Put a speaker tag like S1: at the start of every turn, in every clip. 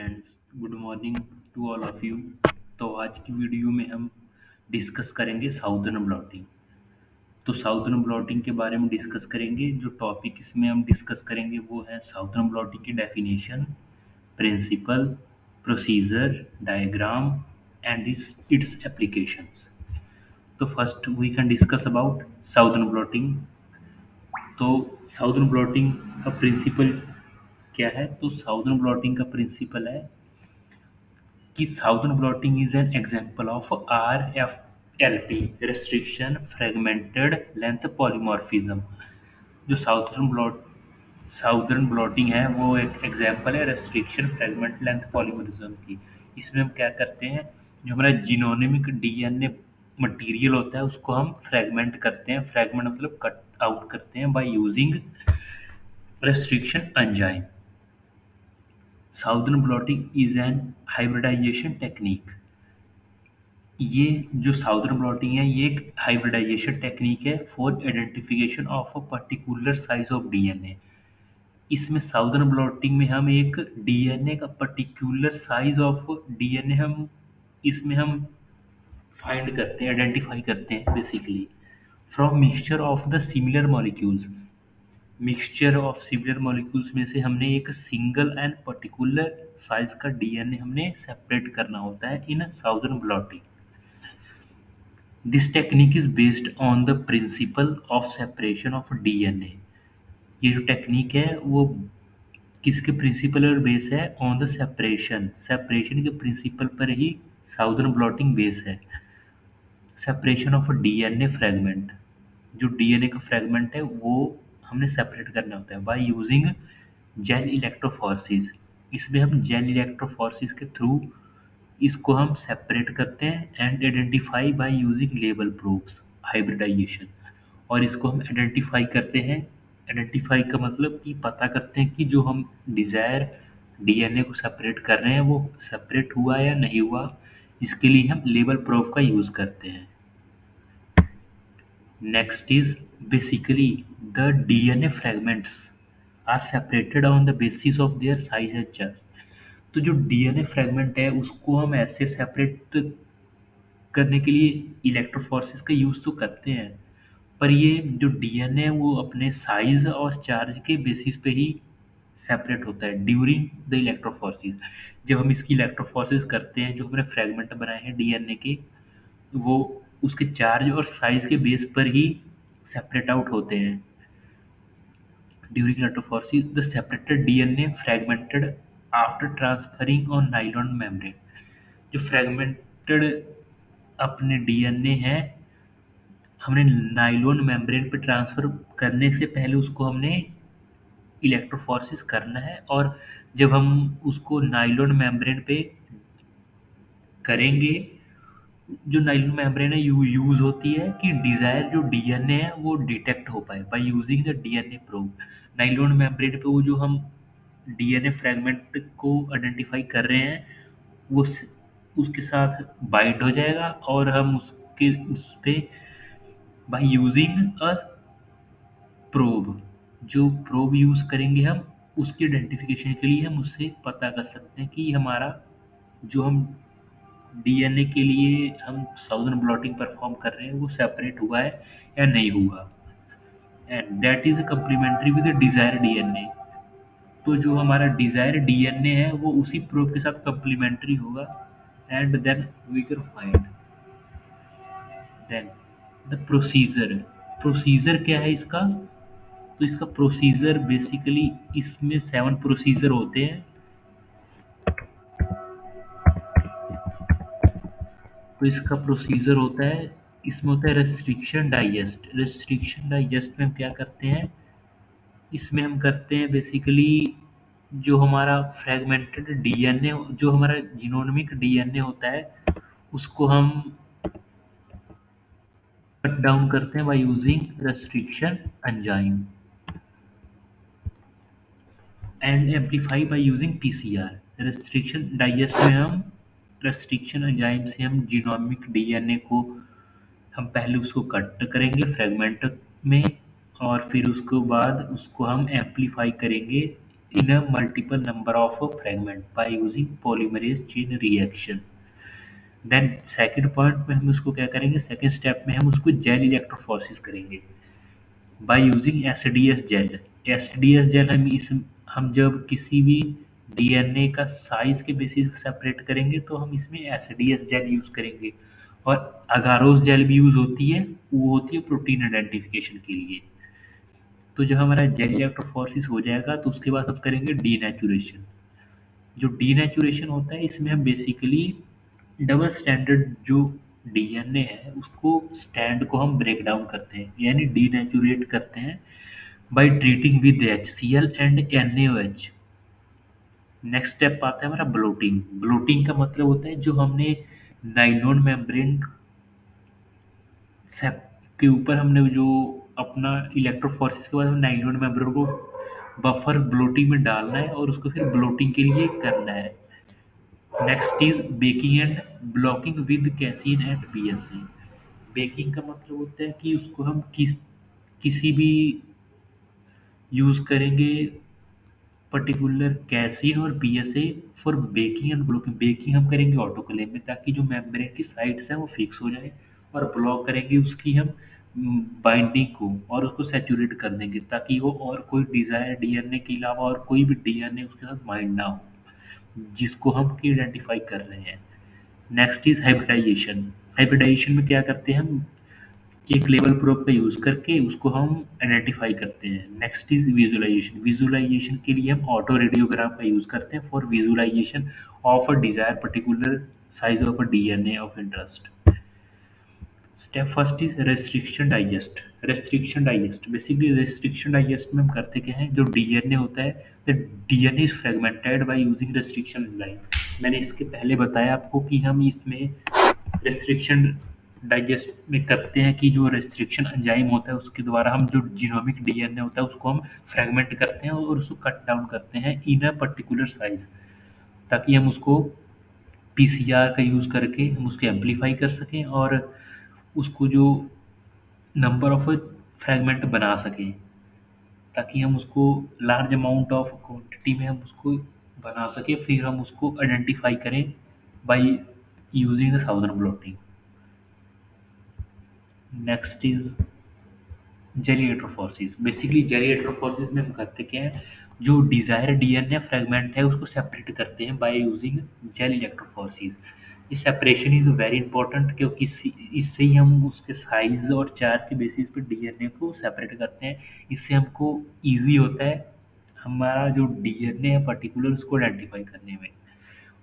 S1: Friends, good morning to all of you. तो आज की वीडियो में हम डिस्कस करेंगे साउदर्न ब्लॉटिंग। तो साउदर्न ब्लॉटिंग के बारे में डिस्कस करेंगे। जो टॉपिक इसमें हम डिस्कस करेंगे वो है साउदर्न ब्लॉटिंग की definition, principle, procedure, diagram and its applications. तो first we can discuss about Southern blotting. तो साउदर्न ब्लॉटिंग का प्रिंसिपल क्या है? तो साउदर्न ब्लॉटिंग का प्रिंसिपल है कि Southern blotting is an example of RFLP, restriction fragmented length polymorphism. जो साउदर्न ब्लॉटिंग है वो एक एग्जांपल है रेस्ट्रिक्शन फ्रेगमेंट लेंथ पॉलीमॉर्फिज्म की। इसमें हम क्या करते हैं, जो हमारा जीनोमिक डीएनए मटेरियल होता है उसको हम फ्रेगमेंट करते हैं। फ्रेगमेंट मतलब कट आउट करते हैं bye using restriction enzyme. Southern blotting is N hybridization technique. ये जो साउदर्न ब्लॉटिंग है ये एक हाइब्रिडाइजेशन टेक्निक है for identification of a particular size of DNA. इसमें साउदर्न ब्लॉटिंग में हम एक डीएनए का पर्टिकुलर साइज ऑफ डीएनए हम इसमें हम फाइंड करते हैं, आइडेंटिफाई करते हैं basically from mixture of the similar molecules. Mixture of similar molecules में से हमने एक सिंगल एंड पर्टिकुलर साइज का डीएनए हमने सेपरेट करना होता है इन southern blotting. This technique is based on the principle of separation of DNA. ये जो टेक्निक है वो किसके प्रिंसिपल पर बेस है? ऑन द सेपरेशन, सेपरेशन के प्रिंसिपल पर ही साउदर्न ब्लॉटिंग बेस है। सेपरेशन ऑफ डीएनए फ्रेगमेंट, जो डीएनए का फ्रेगमेंट है वो हमने सेपरेट करना होता है बाय यूजिंग जेल इलेक्ट्रोफोरेसिस। इसमें हम जेल इलेक्ट्रोफोरेसिस के थ्रू इसको हम सेपरेट करते हैं and identify by using label probes, hybridization. और इसको हम आइडेंटिफाई करते हैं। आइडेंटिफाई का मतलब कि पता करते हैं कि जो हम डिज़ायर डीएनए को सेपरेट कर रहे हैं वो सेपरेट हुआ या नहीं हुआ। इसके लिए हम लेबल प्रोब का यूज़ करते हैं। Next is basically the DNA fragments are separated on the basis of their size and charge. तो जो डीएनए फ्रेगमेंट है उसको हम ऐसे सेपरेट करने के लिए इलेक्ट्रोफोरेसिस का यूज़ तो करते हैं, पर ये जो डीएनए है वो अपने साइज और चार्ज के बेसिस पे ही सेपरेट होता है ड्यूरिंग द इलेक्ट्रोफोरेसिस। जब हम इसकी इलेक्ट्रोफोरेसिस करते हैं, जो हमने फ्रेगमेंट बनाए हैं डीएनए के, वो उसके चार्ज और साइज के बेस पर ही सेपरेट आउट होते हैं। During electrophoresis the separated DNA fragmented after transferring on nylon membrane. जो फ्रेगमेंटेड अपने डीएनए हैं हमने नाइलॉन मेम्ब्रेन पे ट्रांसफ़र करने से पहले उसको हमने इलेक्ट्रोफोरेसिस करना है। और जब हम उसको नाइलॉन मेम्ब्रेन पे करेंगे, जो नाइलॉन मेम्ब्रेन है यूज़ होती है कि डिज़ायर जो डीएनए है वो डिटेक्ट हो pi by using the DNA probe. Nylon membrane पे वो जो हम डीएनए फ्रेगमेंट को आइडेंटिफाई कर रहे हैं वो उसके साथ बाइंड हो जाएगा और हम उस पे बाय यूजिंग अ प्रोब, जो प्रोब यूज़ करेंगे हम उसकी आइडेंटिफिकेशन के लिए हम उससे पता कर सकते हैं कि हमारा जो हम डीएनए के लिए हम साउदर्न ब्लॉटिंग परफॉर्म कर रहे हैं वो सेपरेट हुआ है या नहीं हुआ। And that is complementary with desire DNA. तो जो हमारा डिजायर डीएनए है वो उसी प्रोब के साथ कम्प्लीमेंट्री होगा। And then we can find then the procedure. Procedure क्या है इसका? तो इसका प्रोसीजर बेसिकली इसमें 7 प्रोसीजर होते हैं। तो इसका प्रोसीजर होता है, इसमें होता है रेस्ट्रिक्शन डाइजेस्ट। रेस्ट्रिक्शन डाइजेस्ट में हम क्या करते हैं, इसमें हम करते हैं बेसिकली जो हमारा फ्रेगमेंटेड डीएनए, जो हमारा जीनोमिक डीएनए होता है उसको हम कट डाउन करते हैं bye using restriction enzyme and amplify by using PCR. Restriction digest में हम रेस्ट्रिक्शन एंजाइम से हम जीनोमिक डीएनए को हम पहले उसको कट करेंगे फ्रेगमेंट में और फिर उसके बाद उसको हम एम्पलीफाई करेंगे in a multiple number of fragment by using polymerase chain reaction. Then second point में हम उसको क्या करेंगे, सेकंड स्टेप में हम उसको जेल इलेक्ट्रोफोरेसिस करेंगे by using SDS gel. SDS gel हम जब किसी भी डीएनए का साइज के बेसिस पे सेपरेट करेंगे तो हम इसमें एसडीएस जेल यूज करेंगे। और अगारोस जेल भी यूज होती है, वो होती है प्रोटीन आइडेंटिफिकेशन के लिए। तो जब हमारा जेल इलेक्ट्रोफोरेसिस हो जाएगा तो उसके बाद हम करेंगे डीनेचुरेशन। जो डीनेचुरेशन होता है इसमें हम बेसिकली डबल स्टैंडर्ड जो डीएनए है उसको स्टैंड को हम ब्रेक डाउन करते हैं, यानी डीनेचुरेट करते हैं by treating with HCl and NaOH। Next step आता है हमारा ब्लोटिंग। ब्लोटिंग का मतलब होता है जो हमने नाइलॉन मेम्ब्रेन सेप के ऊपर हमने जो अपना इलेक्ट्रोफोरेसिस के बाद हम नाइलॉन मेम्ब्रेन को बफर ब्लोटिंग में डालना है और उसको फिर ब्लोटिंग के लिए करना है। Next is baking and blocking with casein and PSA। Baking का मतलब होता है कि उसको हम किसी भी यूज करेंगे पर्टिकुलर कैसीन और PSA for baking and blocking. Baking हम करेंगे ऑटोक्लेव में ताकि जो मेम्ब्रेन की साइड्स हैं वो फिक्स हो जाए, और ब्लॉक करेंगे उसकी हम बाइंडिंग को और उसको सैचुरेट कर देंगे ताकि वो और कोई डिजायर डीएनए के अलावा और कोई भी डीएनए उसके साथ बाइंड ना हो जिसको हम आइडेंटिफाई कर रहे हैं। Next is hybridisation. हाइब्रिडाइजेशन में क्या करते हैं हम, एक लेवल प्रोब का यूज करके उसको हम आइडेंटिफाई करते हैं। Next is visualisation. विजुअलाइजेशन के लिए हम ऑटो रेडियोग्राम का यूज करते हैं for visualization of a desire particular size of a DNA of interest. Step first is restriction digest. Restriction digest basically restriction digest में हम करते क्या है, जो डीएनए होता है the DNA is fragmented by using restriction enzyme. मैंने इसके पहले बताया आपको कि हम इसमें रेस्ट्रिक्शन डाइजेस्ट में करते हैं कि जो रेस्ट्रिक्शन एंजाइम होता है उसके द्वारा हम जो जीनोमिक डीएनए होता है उसको हम फ्रेगमेंट करते हैं और उसको कट डाउन करते हैं इन अ पर्टिकुलर साइज, ताकि हम उसको पीसीआर का यूज़ करके हम उसको एम्पलीफाई कर सकें और उसको जो नंबर ऑफ फ्रैगमेंट बना सकें, ताकि हम उसको लार्ज अमाउंट ऑफ क्वांटिटी में हम उसको बना सकें, फिर हम उसको आइडेंटिफाई करें by using the southern blotting. Next is jelly electrophoresis. Basically jelly electrophoresis में हम करते क्या है, जो डिजायर डीएनए फ्रेगमेंट है उसको सेपरेट करते हैं बाय यूजिंग जेल इलेक्ट्रोफोरेसिस। ये सेपरेशन इज वेरी इंपॉर्टेंट क्योंकि इससे ही हम उसके साइज और चार्ज के बेसिस पे डीएनए को सेपरेट करते हैं। इससे हमको इजी होता है हमारा जो डीएनए है पर्टिकुलर उसको आइडेंटिफाई करने में।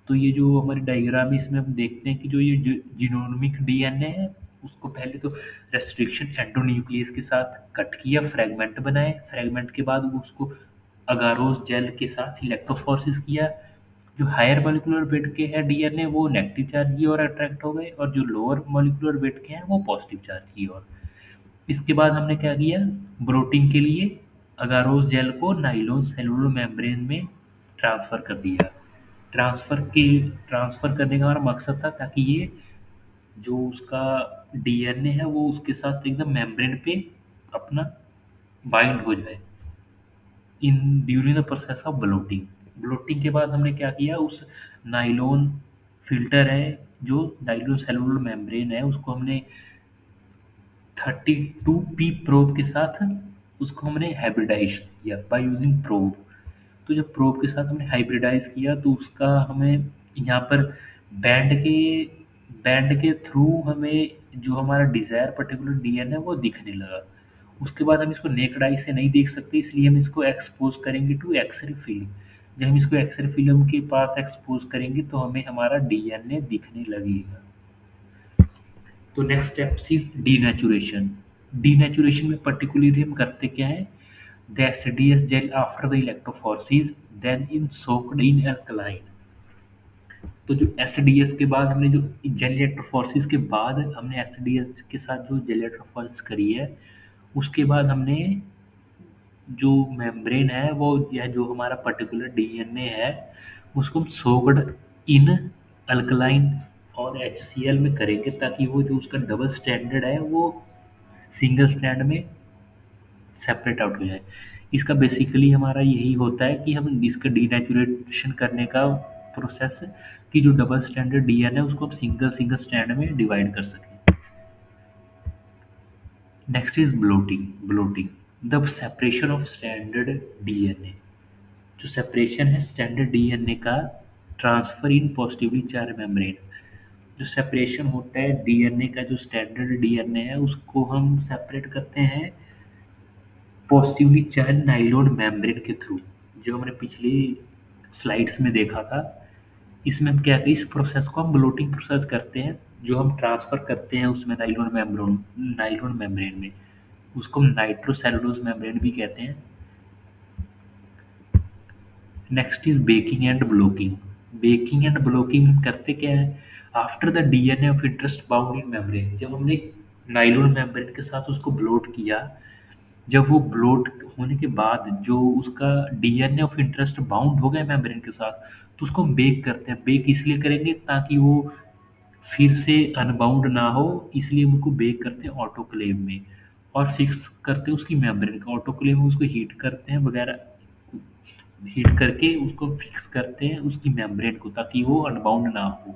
S1: तो ये जो हमारी डायग्राम है इसमें हम देखते हैं कि जो ये जीनोमिक डीएनए है उसको पहले तो रेस्ट्रिक्शन एंडोन्यूक्लियस के साथ कट किया, फ्रेगमेंट बनाए, फ्रेगमेंट के बाद वो उसको अगारोस जेल के साथ इलेक्ट्रोफोरेसिस किया। जो हायर मॉलिक्यूलर वेट के हैं डीएनए वो नेगेटिव चार्ज की ओर अट्रैक्ट हो गए और जो लोअर मॉलिक्यूलर वेट के हैं वो पॉजिटिव चार्ज की ओर। इसके बाद हमने क्या किया, ब्रोटीन के लिए अगारोस जेल को नाइलॉन सेलुलर मेम्ब्रेन में ट्रांसफर कर दिया। ट्रांसफर करने का हमारा मकसद था ताकि ये जो उसका डीएनए है वो उसके साथ एकदम मेम्ब्रेन पे अपना बाइंड हो जाए in during the process of blotting. Blotting के बाद हमने क्या किया, उस नाइलॉन फिल्टर है जो नाइलॉन सेलुलर मेम्ब्रेन है उसको हमने 32P प्रोब के साथ उसको हमने हाइब्रिडाइज किया बाय यूजिंग प्रोब। तो जब प्रोब के साथ हमने हाइब्रिडाइज किया तो उसका हमें यहाँ पर बैंड के बैंड के थ्रू हमें जो हमारा डिजायर पर्टिकुलर डीएनए वो दिखने लगा। उसके बाद हम इसको नेक्ड आई से नहीं देख सकते, इसलिए हम इसको एक्सपोज करेंगे टू एक्सरे फिल्म। जब हम इसको एक्सरे फिल्म के पास एक्सपोज करेंगे तो हमें हमारा डीएनए दिखने लगेगा। तो next step is denaturation. Denaturation में पर्टिकुलरली हम करते क्या है, the SDS gel after the electrophoresis then in soaked in alkaline। तो जो एसडीएस के बाद हमने जो जेल इलेक्ट्रोफोरेसिस के बाद हमने एसडीएस के साथ जो जेल इलेक्ट्रोफोरेसिस करी है उसके बाद हमने जो मेम्ब्रेन है वो या जो हमारा पर्टिकुलर डीएनए है उसको हम सोक्ड इन अल्कलाइन और HCl में करेंगे ताकि वो जो उसका डबल स्टैंडर्ड है वो सिंगल स्टैंड में सेपरेट आउट हो जाए। इसका बेसिकली हमारा यही होता है कि हम इसका डीनेचुरेशन करने का प्रोसेस, कि जो डबल स्टैंडर्ड डीएनए है उसको हम सिंगल सिंगल स्ट्रैंड में डिवाइड कर सकें। Next is blotting. Blotting the separation of standard DNA, जो सेपरेशन है स्टैंडर्ड डीएनए का, transfer in positively charge membrane. जो सेपरेशन होता है डीएनए का, जो स्टैंडर्ड डीएनए है उसको हम सेपरेट करते हैं पॉजिटिवली चार्ज नाइलॉन मेम्ब्रेन के थ्रू, जो हमने पिछली स्लाइड्स में देखा था। इसमें हम क्या, इस प्रोसेस को हम ब्लोटिंग प्रोसेस करते हैं, जो हम ट्रांसफर करते हैं उसमें नाइलॉन मेम्ब्रेन में, उसको हम नाइट्रोसेलुलोज मेम्ब्रेन भी कहते हैं। Next is baking and blocking. Baking and blocking हम करते क्या है, after the DNA of interest bound in membrane, जब हमने नाइलॉन मेम्ब्रेन के साथ उसको ब्लोट किया, जब वो ब्लोट होने के बाद जो उसका डीएनए ऑफ इंटरेस्ट बाउंड हो गया मेम्ब्रेन के साथ, तो उसको हम बेक करते हैं। बेक इसलिए करेंगे ताकि वो फिर से अनबाउंड ना हो, इसलिए हम उसको बेक करते हैं ऑटोक्लेव में, और फिक्स करते हैं उसकी मेम्ब्रेन को ऑटोक्लेव में, उसको हीट करते हैं वगैरह, हीट करके उसको फिक्स करते हैं उसकी मेम्ब्रेन को, ताकि वो अनबाउंड ना हो।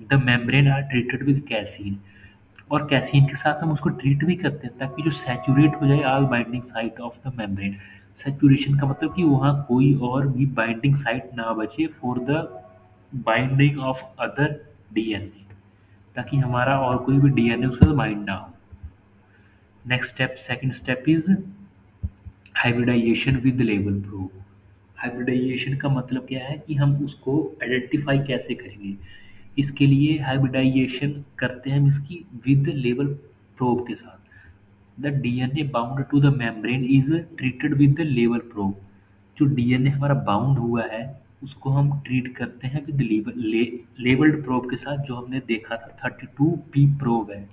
S1: The membrane are treated with casein, और कैसीन के साथ हम उसको ट्रीट भी करते हैं ताकि जो सैचुरेट हो जाए all binding site of the membrane. Saturation का मतलब कि वहाँ कोई और भी बाइंडिंग साइट ना बचे for the binding of other DNA, ताकि हमारा और कोई भी डीएनए उसके साथ बाइंड ना हो। Next step, second step is hybridization with label proof. Hybridization का मतलब क्या है कि हम उसको आइडेंटिफाई कैसे करेंगे। इसके लिए हाइब्रिडाइजेशन करते हैं हम इसकी विद लेबल प्रोब के साथ। The DNA bound to the membrane is treated with the label probe. जो डीएनए हमारा बाउंड हुआ है उसको हम ट्रीट करते हैं विद लेबल्ड प्रोब के साथ, जो हमने देखा था 32P प्रोब है।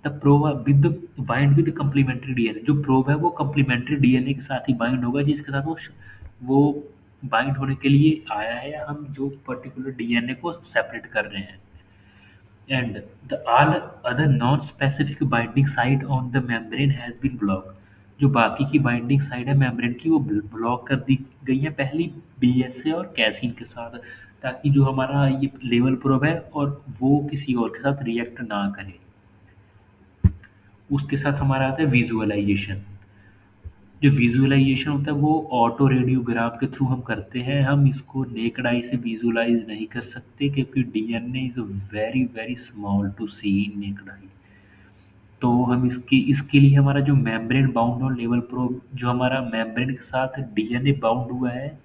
S1: The probe with bind with complementary DNA, जो प्रोब है वो कम्प्लीमेंट्री डीएनए के साथ ही बाइंड होगा जिसके साथ वो बाइंड होने के लिए आया है, या हम जो पर्टिकुलर डीएनए को सेपरेट कर रहे हैं। And the all other non specific binding site on the membrane has been block. जो बाकी की बाइंडिंग साइड है मेम्ब्रेन की वो ब्लॉक कर दी गई है पहली बीएसए और कैसीन के साथ, ताकि जो हमारा ये लेवल प्रोब है और वो किसी और के साथ रिएक्ट ना करे। उसके साथ हमारा आता है विजुअलाइजेशन। जो विजुअलाइजेशन होता है वो ऑटो रेडियोग्राफ के थ्रू हम करते हैं। हम इसको नेक्ड आई से विजुअलाइज नहीं कर सकते क्योंकि DNA is very very small to see in naked eye. तो हम इसके इसके लिए हमारा जो मेम्ब्रेन बाउंड और लेवल प्रोब, जो हमारा मेम्ब्रेन के साथ डीएनए बाउंड हुआ है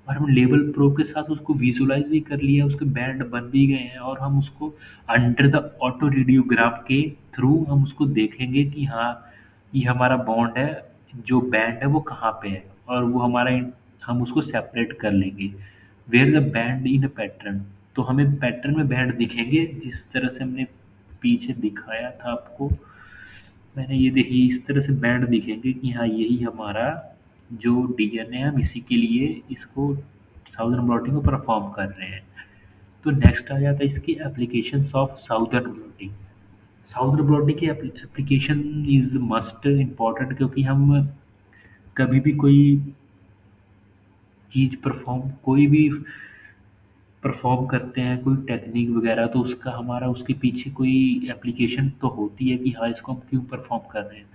S1: और हम लेवल प्रोब के साथ उसको विजुअलाइज भी कर लिया, उसके बैंड बन भी गए हैं, और हम उसको अंडर द ऑटो रेडियोग्राफ के थ्रू हम उसको देखेंगे कि हाँ ये हमारा बॉन्ड है, जो बैंड है वो कहाँ पे है, और वो हम उसको सेपरेट कर लेंगे where the band in a pattern. तो हमें पैटर्न में बैंड दिखेंगे जिस तरह से हमने पीछे दिखाया था आपको। मैंने ये देखिए इस तरह से बैंड दिखेंगे कि हाँ यही हमारा जो डीएनए है, हम इसी के लिए इसको साउदर्न ब्लॉटिंग को परफॉर्म कर रहे हैं। तो नेक्स्ट आ जाता है इसकी applications of southern blotting. Southern blotting की एप्लीकेशन इज मस्ट इम्पॉर्टेंट, क्योंकि हम कभी भी कोई भी परफॉर्म करते हैं कोई टेक्निक वगैरह, तो उसका हमारा उसके पीछे कोई एप्लीकेशन तो होती है कि हाँ इसको हम क्यों परफॉर्म कर रहे हैं।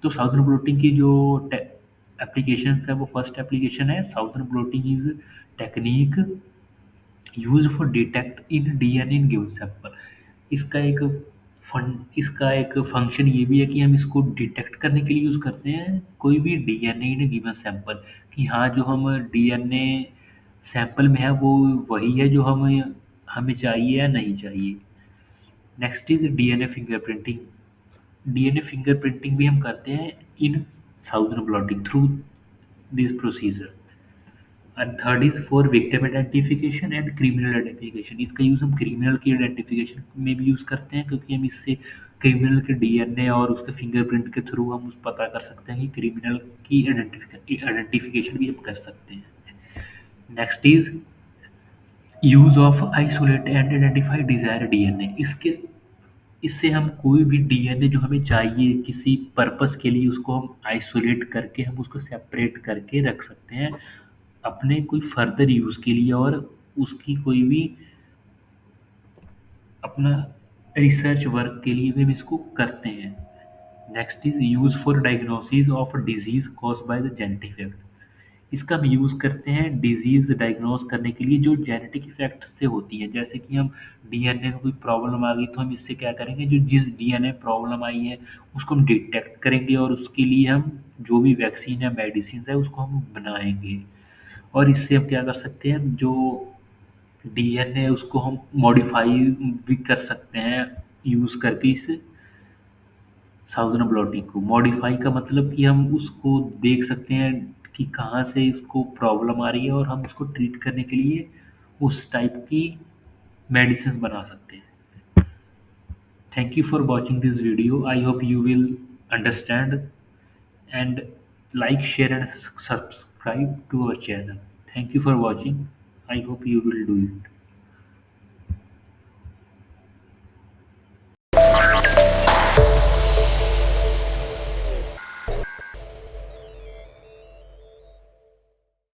S1: तो साउदर्न ब्लोटिंग की जो एप्लीकेशन है वो फर्स्ट एप्लीकेशन है southern blotting is technique use for detect in DNA in given sample. इसका एक इसका एक फंक्शन ये भी है कि हम इसको डिटेक्ट करने के लिए यूज़ करते हैं कोई भी डीएनए इन गिवन सैंपल, कि हाँ जो हम डीएनए सैंपल में है वो वही है जो हमें हमें चाहिए या नहीं चाहिए। Next is DNA fingerprinting. DNA fingerprinting भी हम करते हैं इन southern blotting through this procedure. And third is for victim identification and criminal identification. इसका यूज़ हम क्रिमिनल की आइडेंटिफिकेशन में भी यूज़ करते हैं, क्योंकि हम इससे क्रिमिनल के डीएनए और उसके फिंगरप्रिंट के थ्रू हम उस पता कर सकते हैं कि क्रिमिनल की आइडेंटिफिकेशन भी हम कर सकते हैं। Next is use of isolate and identify desire DNA. इसके इससे हम कोई भी डीएनए जो हमें चाहिए किसी पर्पस के लिए उसको हम आइसोलेट करके हम उसको सेपरेट करके रख सकते हैं अपने कोई फर्दर यूज़ के लिए और उसकी कोई भी अपना रिसर्च वर्क के लिए भी हम इसको करते हैं। Next is use for diagnosis of disease cause by the genetic effect. इसका हम यूज़ करते हैं डिजीज डायग्नोस करने के लिए जो जेनेटिक इफेक्ट से होती है। जैसे कि हम डीएनए में कोई प्रॉब्लम आ गई तो हम इससे क्या करेंगे, जो जिस डीएनए प्रॉब्लम आई है उसको हम डिटेक्ट करेंगे और उसके लिए हम जो भी वैक्सीन या मेडिसिन है उसको हम बनाएंगे। और इससे हम क्या कर सकते हैं, जो डीएनए उसको हम मॉडिफाई भी कर सकते हैं यूज़ करके इस साउज़न ब्लॉटिंग को। मॉडिफाई का मतलब कि हम उसको देख सकते हैं कि कहाँ से इसको प्रॉब्लम आ रही है और हम उसको ट्रीट करने के लिए उस टाइप की मेडिसिन बना सकते हैं। Thank you for watching this video. I hope you will understand and like, share and subscribe to our channel. Thank you for watching. I hope you will do it.